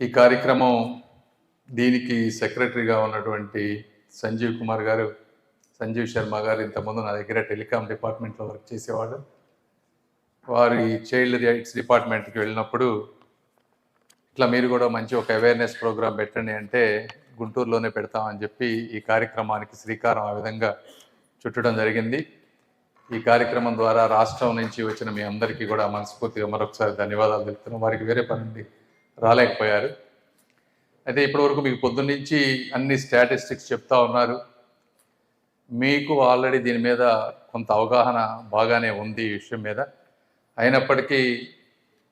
ఈ కార్యక్రమం దీనికి సెక్రటరీగా ఉన్నటువంటి సంజీవ్ శర్మ గారు ఇంతకుముందు నా దగ్గర టెలికాం డిపార్ట్మెంట్లో వర్క్ చేసేవాడు. వారి చైల్డ్ రైట్స్ డిపార్ట్మెంట్కి వెళ్ళినప్పుడు ఇట్లా మీరు కూడా మంచి ఒక అవేర్నెస్ ప్రోగ్రాం పెట్టండి అంటే గుంటూరులోనే పెడతామని చెప్పి ఈ కార్యక్రమానికి శ్రీకారం ఆ విధంగా చుట్టడం జరిగింది. ఈ కార్యక్రమం ద్వారా రాష్ట్రం నుంచి వచ్చిన మీ అందరికీ కూడా మనస్ఫూర్తిగా మరొకసారి ధన్యవాదాలు తెలుపుతున్నాం. వారికి వేరే పని రాలేకపోయారు. అయితే ఇప్పటివరకు మీకు పొద్దున్నుంచి అన్ని స్టాటిస్టిక్స్ చెప్తా ఉన్నారు. మీకు ఆల్రెడీ దీని మీద కొంత అవగాహన బాగానే ఉంది ఈ విషయం మీద. అయినప్పటికీ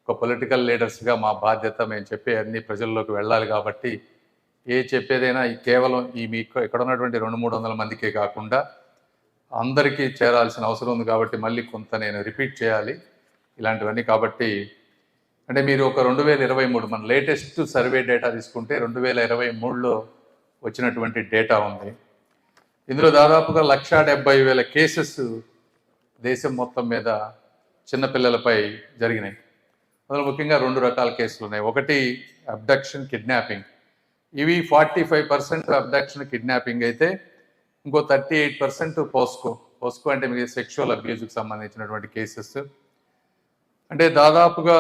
ఒక పొలిటికల్ లీడర్స్గా మా బాధ్యత మేము చెప్పే అన్ని ప్రజల్లోకి వెళ్ళాలి కాబట్టి చెప్పేదైనా కేవలం మీకు ఇక్కడ ఉన్నటువంటి 200-300 మందికే కాకుండా అందరికీ చేరాల్సిన అవసరం ఉంది కాబట్టి మళ్ళీ కొంత నేను రిపీట్ చేయాలి ఇలాంటివన్నీ. కాబట్టి అంటే మీరు ఒక 2023 మన లేటెస్ట్ సర్వే డేటా తీసుకుంటే 2023లో వచ్చినటువంటి డేటా ఉంది. ఇందులో దాదాపుగా 170,000 కేసెస్ దేశం మొత్తం మీద చిన్నపిల్లలపై జరిగినాయి. అందులో ముఖ్యంగా 2 రకాల కేసులు ఉన్నాయి. ఒకటి అబ్డక్షన్, కిడ్నాపింగ్. ఇవి 45% అబ్డక్షన్, కిడ్నాపింగ్ అయితే ఇంకో 38% పోస్కో అంటే మీకు సెక్షువల్ అబ్యూజ్కి సంబంధించినటువంటి కేసెస్. అంటే దాదాపుగా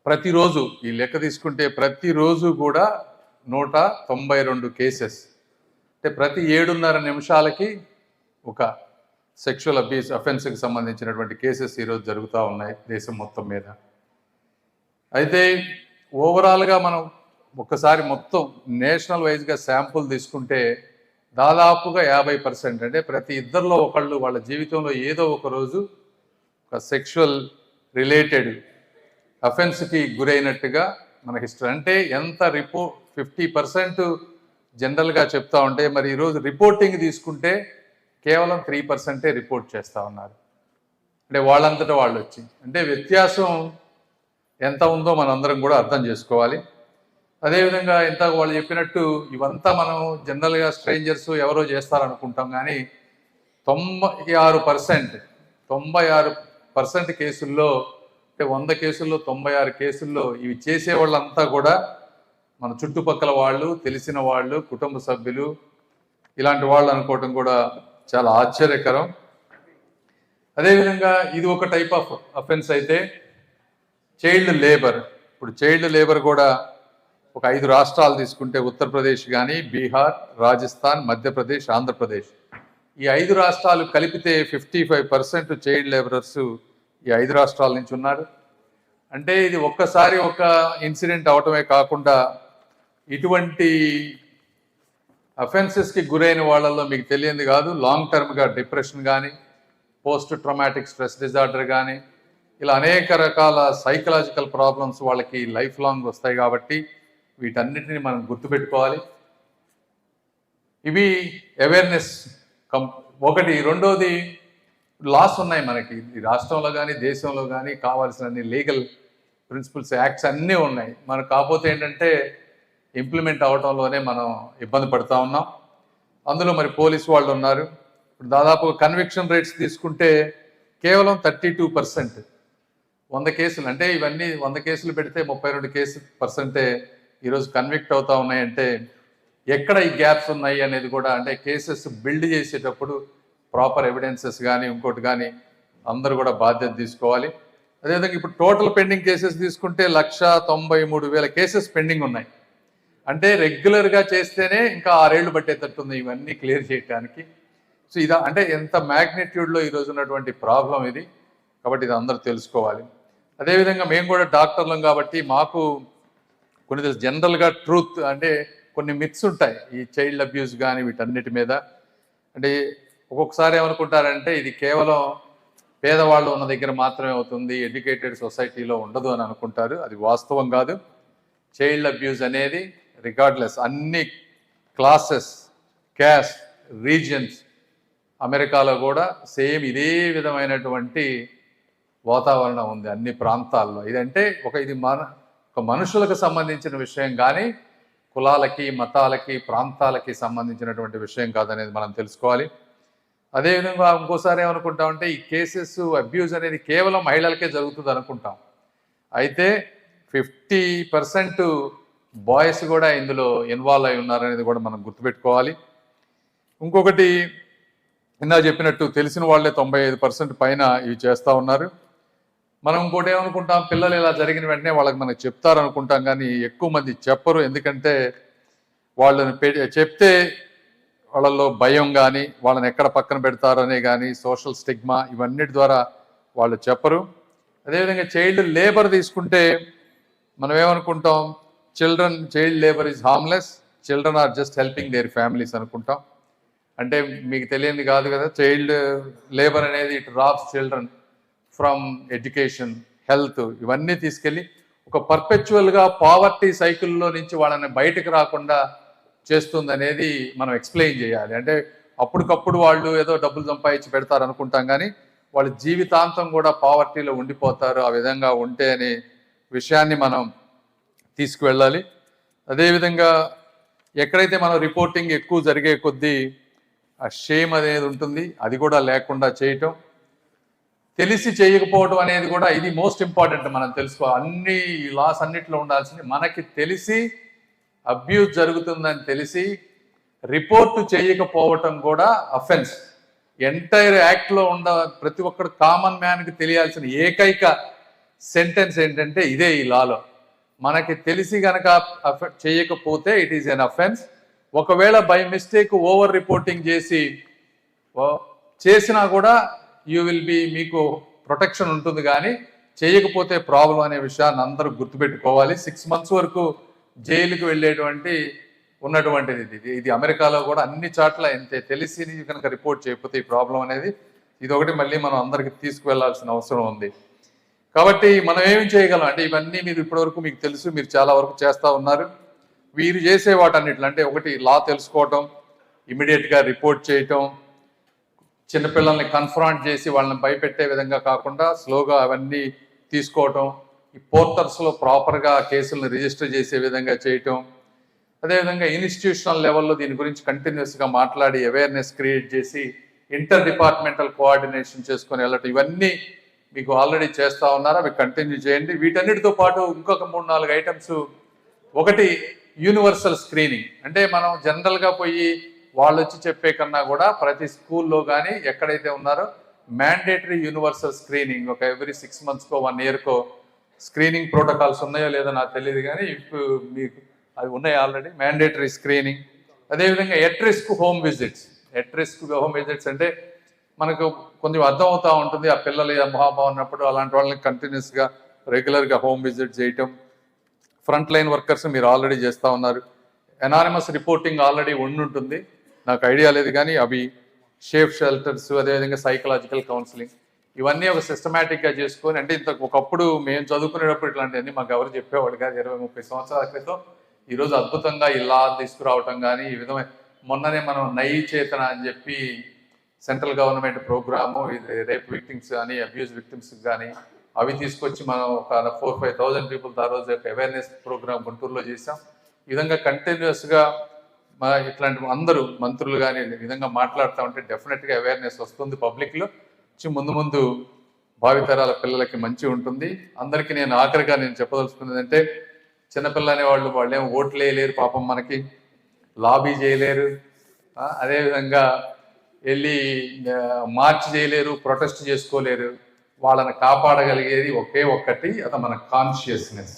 ప్రతిరోజు ఈ లెక్క తీసుకుంటే ప్రతిరోజు కూడా 192 కేసెస్, అంటే ప్రతి 7.5 నిమిషాలకి ఒక సెక్షువల్ అబ్యూస్ అఫెన్స్కి సంబంధించినటువంటి కేసెస్ ఈరోజు జరుగుతూ ఉన్నాయి దేశం మొత్తం మీద. అయితే ఓవరాల్గా మనం ఒక్కసారి మొత్తం నేషనల్ వైజ్గా శాంపుల్ తీసుకుంటే దాదాపుగా 50%, అంటే ప్రతి ఇద్దరిలో ఒకళ్ళు వాళ్ళ జీవితంలో ఏదో ఒక రోజు ఒక సెక్షువల్ రిలేటెడ్ అఫెన్స్కి గురైనట్టుగా మన హిస్టరీ. అంటే ఎంత 50% జనరల్గా చెప్తా ఉంటే మరి ఈరోజు రిపోర్టింగ్ తీసుకుంటే కేవలం 3% రిపోర్ట్ చేస్తూ ఉన్నారు. అంటే వాళ్ళంతటా వాళ్ళు వచ్చి, అంటే వ్యత్యాసం ఎంత ఉందో మనందరం కూడా అర్థం చేసుకోవాలి. అదేవిధంగా ఇంత వాళ్ళు చెప్పినట్టు ఇవంతా మనం జనరల్గా స్ట్రేంజర్స్ ఎవరో చేస్తారనుకుంటాం, కానీ 96% కేసుల్లో, అంటే 100 కేసుల్లో 96 కేసుల్లో ఇవి చేసే వాళ్ళంతా కూడా మన చుట్టుపక్కల వాళ్ళు, తెలిసిన వాళ్ళు, కుటుంబ సభ్యులు, ఇలాంటి వాళ్ళు అనుకోవటం కూడా చాలా ఆశ్చర్యకరం. అదేవిధంగా ఇది ఒక టైప్ ఆఫ్ అఫెన్స్ అయితే చైల్డ్ లేబర్. ఇప్పుడు చైల్డ్ లేబర్ కూడా ఒక 5 రాష్ట్రాలు తీసుకుంటే ఉత్తరప్రదేశ్ కానీ, బీహార్, రాజస్థాన్, మధ్యప్రదేశ్, ఆంధ్రప్రదేశ్, ఈ 5 రాష్ట్రాలు కలిపితే 55% చైల్డ్ లేబరర్స్ ఈ 5 రాష్ట్రాల నుంచి ఉన్నారు. అంటే ఇది ఒక్కసారి ఒక ఇన్సిడెంట్ అవటమే కాకుండా ఇటువంటి అఫెన్సెస్కి గురైన వాళ్ళల్లో మీకు తెలియంది కాదు, లాంగ్ టర్మ్గా డిప్రెషన్ కానీ, పోస్ట్ ట్రామాటిక్ స్ట్రెస్ డిజార్డర్ కానీ, ఇలా అనేక రకాల సైకలాజికల్ ప్రాబ్లమ్స్ వాళ్ళకి లైఫ్ లాంగ్ వస్తాయి. కాబట్టి వీటన్నిటిని మనం గుర్తుపెట్టుకోవాలి. ఇవి అవేర్నెస్ ఒకటి. రెండోది లాస్ ఉన్నాయి మనకి ఈ రాష్ట్రంలో కానీ దేశంలో కానీ, కావాల్సిన అన్ని లీగల్ ప్రిన్సిపల్స్, యాక్ట్స్ అన్నీ ఉన్నాయి. మనకు కాకపోతే ఏంటంటే ఇంప్లిమెంట్ అవడంలోనే మనం ఇబ్బంది పడుతూ ఉన్నాం. అందులో మరి పోలీసు వాళ్ళు ఉన్నారు. ఇప్పుడు దాదాపు కన్విక్షన్ రేట్స్ తీసుకుంటే కేవలం 32%. 100 కేసులు, అంటే ఇవన్నీ 100 కేసులు పెడితే 32% ఈరోజు కన్విక్ట్ అవుతూ ఉన్నాయంటే ఎక్కడ ఈ గ్యాప్స్ ఉన్నాయి అనేది కూడా, అంటే కేసెస్ బిల్డ్ చేసేటప్పుడు ప్రాపర్ ఎవిడెన్సెస్ కానీ ఇంకోటి కానీ అందరూ కూడా బాధ్యత తీసుకోవాలి. అదేవిధంగా ఇప్పుడు టోటల్ పెండింగ్ కేసెస్ తీసుకుంటే 193,000 కేసెస్ పెండింగ్ ఉన్నాయి. అంటే రెగ్యులర్గా చేస్తేనే ఇంకా 6 ఏళ్ళు పట్టేటట్టుంది ఇవన్నీ క్లియర్ చేయడానికి. సో ఇదా అంటే ఎంత మ్యాగ్నిట్యూడ్లో ఈరోజు ఉన్నటువంటి ప్రాబ్లం ఇది. కాబట్టి ఇది అందరూ తెలుసుకోవాలి. అదేవిధంగా మేము కూడా డాక్టర్లం కాబట్టి మాకు కొన్ని జనరల్గా ట్రూత్, అంటే కొన్ని మిత్స్ ఉంటాయి ఈ చైల్డ్ అబ్యూస్ కానీ వీటన్నిటి మీద. అంటే ఒక్కొక్కసారి ఏమనుకుంటారంటే ఇది కేవలం పేదవాళ్ళు ఉన్న దగ్గర మాత్రమే అవుతుంది, ఎడ్యుకేటెడ్ సొసైటీలో ఉండదు అని అనుకుంటారు. అది వాస్తవం కాదు. చైల్డ్ అబ్యూస్ అనేది రిగార్డ్లెస్ అన్ని క్లాసెస్, క్యాస్ట్, రీజియన్స్, అమెరికాలో కూడా సేమ్ ఇదే విధమైనటువంటి వాతావరణం ఉంది అన్ని ప్రాంతాల్లో. ఇదంటే ఇది ఒక మనుషులకు సంబంధించిన విషయం కానీ కులాలకి, మతాలకి, ప్రాంతాలకి సంబంధించినటువంటి విషయం కాదనేది మనం తెలుసుకోవాలి. అదేవిధంగా ఇంకోసారి ఏమనుకుంటామంటే ఈ కేసెస్ అబ్యూజ్ అనేది కేవలం మహిళలకే జరుగుతుంది అనుకుంటాం. అయితే 50% బాయ్స్ కూడా ఇందులో ఇన్వాల్వ్ అయి ఉన్నారనేది కూడా మనం గుర్తుపెట్టుకోవాలి. ఇంకొకటి ఇందా చెప్పినట్టు తెలిసిన వాళ్ళే 95% పైన ఇవి చేస్తూ ఉన్నారు. మనం ఇంకోటి ఏమనుకుంటాం, పిల్లలు ఇలా జరిగిన వెంటనే వాళ్ళకి మనకు చెప్తారు అనుకుంటాం, కానీ ఎక్కువ మంది చెప్పరు. ఎందుకంటే వాళ్ళని చెప్తే వాళ్ళల్లో భయం కానీ, వాళ్ళని ఎక్కడ పక్కన పెడతారనే కానీ, సోషల్ స్టిగ్మా ఇవన్నిటి ద్వారా వాళ్ళు చెప్పరు. అదేవిధంగా చైల్డ్ లేబర్ తీసుకుంటే మనం ఏమనుకుంటాం, child labour is harmless, children are just helping their families అనుకుంటాం. అంటే మీకు తెలియంది కాదు కదా, చైల్డ్ లేబర్ అనేది it robs children from education, health, ఇవన్నీ తీసుకెళ్ళి ఒక పర్పెచువల్గా పావర్టీ సైకిల్లో నుంచి వాళ్ళని బయటకు రాకుండా చేస్తుంది అనేది మనం ఎక్స్ప్లెయిన్ చేయాలి. అంటే అప్పటికప్పుడు వాళ్ళు ఏదో డబ్బులు సంపాదించి పెడతారు అనుకుంటాం, కానీ వాళ్ళ జీవితాంతం కూడా పావర్టీలో ఉండిపోతారు ఆ విధంగా ఉంటే అనే విషయాన్ని మనం తీసుకువెళ్ళాలి. అదేవిధంగా ఎక్కడైతే మనం రిపోర్టింగ్ ఎక్కువ జరిగే కొద్దీ ఆ షేమ్ అనేది ఉంటుంది, అది కూడా లేకుండా చేయటం. తెలిసి చేయకపోవడం అనేది కూడా ఇది మోస్ట్ ఇంపార్టెంట్. మనం తెలుసుకో అన్ని లాస్ అన్నిట్లో ఉండాల్సింది మనకి తెలిసి అబ్యూజ్ జరుగుతుందని తెలిసి రిపోర్టు చేయకపోవటం కూడా అఫెన్స్. ఎంటైర్ యాక్ట్లో ఉన్న ప్రతి ఒక్కరు కామన్ మ్యాన్కి తెలియాల్సిన ఏకైక సెంటెన్స్ ఏంటంటే ఇదే ఈ లాలో. మనకి తెలిసి కనుక చేయకపోతే ఇట్ ఈస్ ఎన్ అఫెన్స్. ఒకవేళ బై మిస్టేక్ ఓవర్ రిపోర్టింగ్ చేసినా కూడా యూ విల్ బి, మీకు ప్రొటెక్షన్ ఉంటుంది, కానీ చేయకపోతే ప్రాబ్లం అనే విషయాన్ని అందరూ గుర్తుపెట్టుకోవాలి. 6 months వరకు జైలుకి ఉన్నటువంటిది ఇది అమెరికాలో కూడా అన్ని చోట్ల ఎంత తెలిసి కనుక రిపోర్ట్ చేయకపోతే ఈ ప్రాబ్లం అనేది ఇది ఒకటి మళ్ళీ మనం అందరికి తీసుకువెళ్లాల్సిన అవసరం ఉంది. కాబట్టి మనం ఏమి చేయగలం అంటే ఇవన్నీ మీరు ఇప్పటివరకు మీకు తెలుసు, మీరు చాలా వరకు చేస్తూ ఉన్నారు. వీరు చేసే వాటన్నిట్లు అంటే ఒకటి లా తెలుసుకోవటం, ఇమీడియట్గా రిపోర్ట్ చేయటం, చిన్నపిల్లల్ని కన్ఫ్రాంట్ చేసి వాళ్ళని భయపెట్టే విధంగా కాకుండా స్లోగా అవన్నీ తీసుకోవటం, ఈ పోర్టర్స్లో ప్రాపర్గా కేసులను రిజిస్టర్ చేసే విధంగా చేయటం, అదేవిధంగా ఇన్స్టిట్యూషనల్ లెవెల్లో దీని గురించి కంటిన్యూస్గా మాట్లాడి అవేర్నెస్ క్రియేట్ చేసి ఇంటర్ డిపార్ట్మెంటల్ కోఆర్డినేషన్ చేసుకొని వెళ్ళటం, ఇవన్నీ మీకు ఆల్రెడీ చేస్తూ ఉన్నారా, అవి కంటిన్యూ చేయండి. వీటన్నిటితో పాటు ఇంకొక 3-4 ఐటమ్స్. ఒకటి యూనివర్సల్ స్క్రీనింగ్. అంటే మనం జనరల్గా పోయి వాళ్ళు వచ్చి చెప్పే కన్నా కూడా ప్రతి స్కూల్లో కానీ ఎక్కడైతే ఉన్నారో మ్యాండేటరీ యూనివర్సల్ స్క్రీనింగ్ ఒక ఎవ్రీ 6 monthsకో 1 yearకో స్క్రీనింగ్ ప్రోటోకాల్స్ ఉన్నాయో లేదో నాకు తెలియదు, కానీ ఇప్పుడు మీకు అవి ఉన్నాయి ఆల్రెడీ, మ్యాండేటరీ స్క్రీనింగ్. అదేవిధంగా ఎట్ రిస్క్ హోమ్ విజిట్స్ అంటే మనకు కొంచెం అర్థం అవుతూ ఉంటుంది, ఆ పిల్లలు మహాభావం ఉన్నప్పుడు అలాంటి వాళ్ళని కంటిన్యూస్గా రెగ్యులర్గా హోమ్ విజిట్ చేయటం. ఫ్రంట్ లైన్ వర్కర్స్ మీరు ఆల్రెడీ చేస్తూ ఉన్నారు. ఎనానిమస్ రిపోర్టింగ్ ఆల్రెడీ ఉంటుంది, నాకు ఐడియా లేదు, కానీ అవి షేఫ్ షెల్టర్స్, అదేవిధంగా సైకలాజికల్ కౌన్సిలింగ్, ఇవన్నీ ఒక సిస్టమేటిక్గా చేసుకొని, అంటే ఒకప్పుడు మేము చదువుకునేటప్పుడు ఇట్లాంటివన్నీ మాకు ఎవరు చెప్పేవాడు కాదు 20-30 సంవత్సరాల క్రితం. ఈరోజు అద్భుతంగా ఇలా తీసుకురావటం కానీ ఈ విధమైన మొన్ననే మనం నయీ చేతన అని చెప్పి central government program rape victims కానీ అబ్యూజ్ విక్టిమ్స్ కానీ అవి తీసుకొచ్చి మనం ఒక 4-5,000 పీపుల్తో ఆ రోజు అవేర్నెస్ ప్రోగ్రామ్ గుంటూరులో చేసాం. ఈ విధంగా కంటిన్యూస్గా ఇట్లాంటి అందరూ మంత్రులు కానీ ఈ విధంగా మాట్లాడుతూ ఉంటే డెఫినెట్గా అవేర్నెస్ వస్తుంది పబ్లిక్లో. ముందు భావితరాల పిల్లలకి మంచి ఉంటుంది. అందరికీ నేను ఆఖరిగా చెప్పదలుచుకున్నది అంటే చిన్నపిల్ల అనేవాళ్ళు వాళ్ళేమో ఓట్లు వేయలేరు పాపం, మనకి లాబీ చేయలేరు, అదేవిధంగా వెళ్ళి మార్చ్ చేయలేరు, ప్రొటెస్ట్ చేసుకోలేరు. వాళ్ళని కాపాడగలిగేది ఒకే ఒక్కటి, అది మన కాన్షియస్నెస్.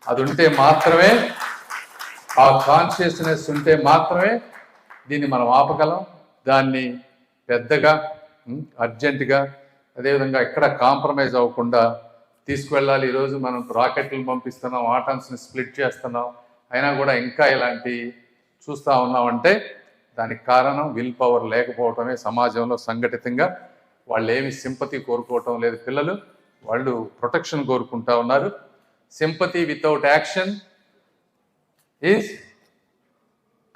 అది ఉంటే మాత్రమే, ఆ కాన్షియస్నెస్ ఉంటే మాత్రమే దీన్ని మనం ఆపగలం. దాన్ని పెద్దగా అర్జెంటుగా అదేవిధంగా ఎక్కడ కాంప్రమైజ్ అవ్వకుండా తీసుకువెళ్ళాలి. ఈరోజు మనం రాకెట్లు పంపిస్తున్నాం, ఆటమ్స్ని స్ప్లిట్ చేస్తున్నాం, అయినా కూడా ఇంకా ఇలాంటి చూస్తూ ఉన్నామంటే దానికి కారణం విల్ పవర్ లేకపోవటమే. సమాజంలో సంఘటితంగా వాళ్ళు ఏమి సింపతి కోరుకోవటం లేదు, పిల్లలు వాళ్ళు ప్రొటెక్షన్ కోరుకుంటా ఉన్నారు. Sympathy without action is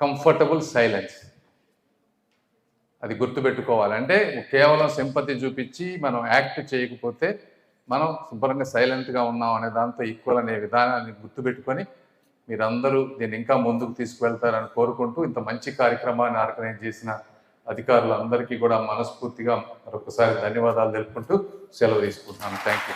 comfortable silence. అది గుర్తుపెట్టుకోవాలంటే కేవలం సింపతి చూపించి మనం యాక్ట్ చేయకపోతే మనం శుభ్రంగా సైలెంట్గా ఉన్నాం అనే దాంతో ఈక్వల్ అనే విధానాన్ని గుర్తుపెట్టుకొని మీరందరూ దీన్ని ఇంకా ముందుకు తీసుకువెళ్తారని కోరుకుంటూ ఇంత మంచి కార్యక్రమాన్ని ఆర్గనైజ్ చేసిన అధికారులందరికీ కూడా మనస్ఫూర్తిగా మరొకసారి ధన్యవాదాలు తెలుపుకుంటూ సెలవు తీసుకుంటున్నాను. Thank you.